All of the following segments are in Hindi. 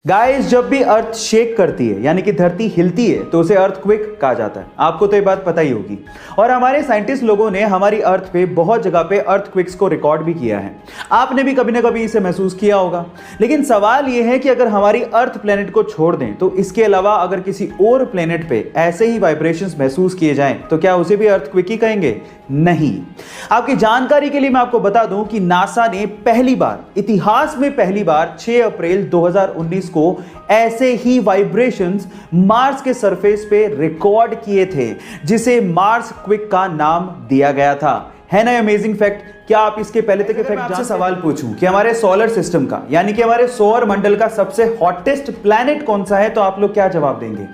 गाइस, जब भी अर्थ शेक करती है यानी कि धरती हिलती है तो उसे अर्थक्वेक कहा जाता है। आपको तो ये बात पता ही होगी। और हमारे साइंटिस्ट लोगों ने हमारी अर्थ पे बहुत जगह पे अर्थक्वेक्स को रिकॉर्ड भी किया है। आपने भी कभी ना कभी इसे महसूस किया होगा। लेकिन सवाल ये है कि अगर हमारी अर्थ प्लेनेट को छोड़ दें तो इसके अलावा अगर किसी और प्लेनेट पे ऐसे ही वाइब्रेशंस महसूस किए जाएं तो क्या उसे भी अर्थक्वेक ही कहेंगे? नहीं। आपकी जानकारी के लिए मैं आपको बता दूं कि नासा ने पहली बार, इतिहास में पहली बार 6 अप्रैल 2019 को ऐसे ही वाइब्रेशंस मार्स के सरफेस पे रिकॉर्ड किए थे, जिसे मार्स क्विक का नाम दिया गया था। है ना अमेजिंग फैक्ट? क्या आप इसके पहले तक फैक्ट आपसे सवाल पूछूं कि हमारे सोलर सिस्टम का यानी कि हमारे सौर मंडल का सबसे हॉटेस्ट प्लैनेट कौन सा है, तो आप लोग क्या जवाब देंगे?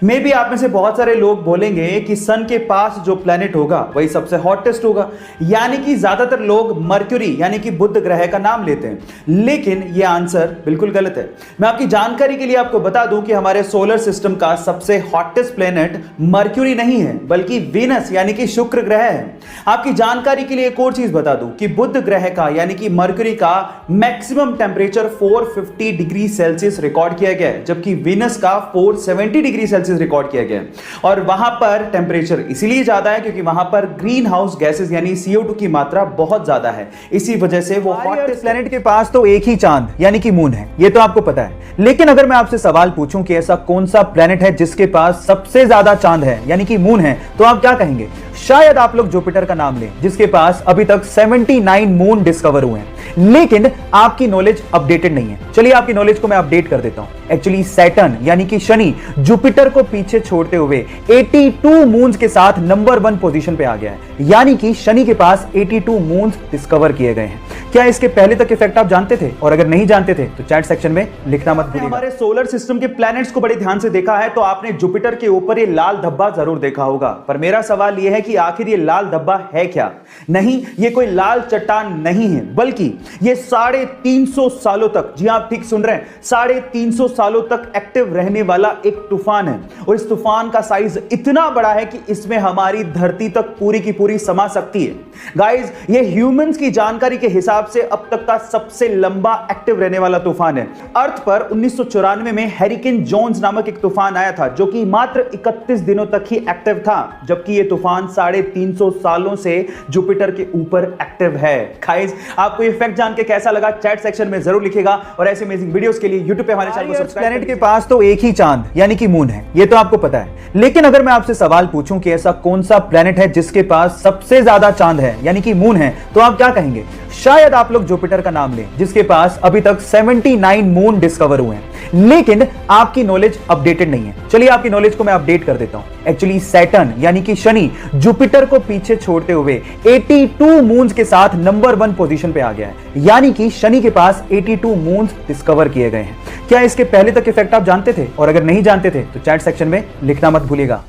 मे बी आप में से बहुत सारे लोग बोलेंगे कि सन के पास जो प्लैनेट होगा वही सबसे हॉटेस्ट होगा, यानी कि ज्यादातर लोग मर्क्यूरी यानी कि बुध ग्रह का नाम लेते हैं। लेकिन यह आंसर बिल्कुल गलत है। मैं आपकी जानकारी के लिए आपको बता दूं कि हमारे सोलर सिस्टम का सबसे हॉटेस्ट प्लैनेट मर्क्यूरी नहीं है बल्कि वीनस यानी कि शुक्र ग्रह है। आपकी जानकारी के लिए एक और चीज बता दूं कि बुध ग्रह का यानी कि मर्क्यूरी का maximum temperature 450 degree Celsius record किया गया है, जबकि वीनस का 470 डिग्री सेल्सियस रिकॉर्ड किया गया है। और वहां पर टेंपरेचर इसीलिए ज्यादा है क्योंकि वहां पर ग्रीन हाउस गैसेस यानी CO2 की मात्रा बहुत ज्यादा है। इसी वजह से वो हॉटेस्ट प्लैनेट के पास तो एक ही चांद यानी कि मून है, ये तो आपको पता है। लेकिन अगर मैं आपसे सवाल पूछूं कि ऐसा कौन सा प्लैनेट है जिसके पास सबसे ज्यादा चांद है यानी कि मून है, तो आप क्या कहेंगे? शायद आप लोग जुपिटर का नाम लें, जिसके पास अभी तक 79 मून डिस्कवर हुए हैं। लेकिन आपकी नॉलेज अपडेटेड नहीं है। चलिए आपकी नॉलेज को मैं अपडेट कर देता हूं। एक्चुअली सैटर्न यानी कि शनि जुपिटर को पीछे छोड़ते हुए 82 मून्स के साथ नंबर 1 पोजीशन पे आ गया है, यानी कि शनि के पास 82 मून्स डिस्कवर किए गए हैं। क्या इसके पहले तक इफेक्ट आप जानते थे? और अगर नहीं जानते थे तो चैट सेक्शन में लिखना मत भूलिएगा। हमारे सोलर सिस्टम के प्लैनेट्स को बड़े ध्यान से देखा है तो आपने जुपिटर के ऊपर ये लाल धब्बा जरूर देखा होगा। पर मेरा सवाल यह है कि आखिर ये लाल धब्बा है क्या? नहीं, ये कोई लाल चट्टान नहीं है, बल्कि ये 350 सालों तक, जी आप ठीक सुन रहे हैं, 350 सालों तक एक्टिव रहने वाला एक तूफान है। और इस तूफान का साइज इतना बड़ा है कि इसमें हमारी धरती तक पूरी की पूरी समा सकती है। गाइस, ये ह्यूमंस की जानकारी के हिसाब से अब तक का सबसे लंबा एक्टिव रहने वाला तूफान है। अर्थ पर 1994 में हैरिकेन जोन्स नामक एक तूफान आया था, जो कि मात्र 31 दिनों तक ही एक्टिव था, जबकि यह तूफान 350 सालों से जुपिटर के ऊपर एक्टिव है। गाइस, आपको ये फैक्ट जान के कैसा लगा? चैट सेक्शन में जरूर लिखेगा। और ऐसे अमेजिंग वीडियोस के लिए YouTube पे हमारे चैनल को सब्सक्राइब। प्लैनेट के पास तो एक ही चांद यानी कि मून है, ये तो आपको पता है। लेकिन अगर मैं आपसे सवाल पूछूं कि ऐसा कौन सा प्लैनेट है जिसके पास सबसे ज्यादा चांद है यानी कि मून है, तो आप क्या कहेंगे? शायद आप लोग जुपिटर का नाम लें, जिसके पास अभी तक 79 मून डिस्कवर हुए हैं। लेकिन आपकी नॉलेज अपडेटेड नहीं है। चलिए आपकी नॉलेज को मैं अपडेट कर देता हूं। एक्चुअली सैटर्न यानी कि शनि जुपिटर को पीछे छोड़ते हुए 82 मून्स के साथ नंबर 1 पोजीशन पे आ गया है, यानी कि शनि के पास 82 मून्स डिस्कवर किए गए हैं। क्या इसके पहले तक इफेक्ट आप जानते थे? और अगर नहीं जानते थे तो चैट सेक्शन में लिखना मत भूलिएगा।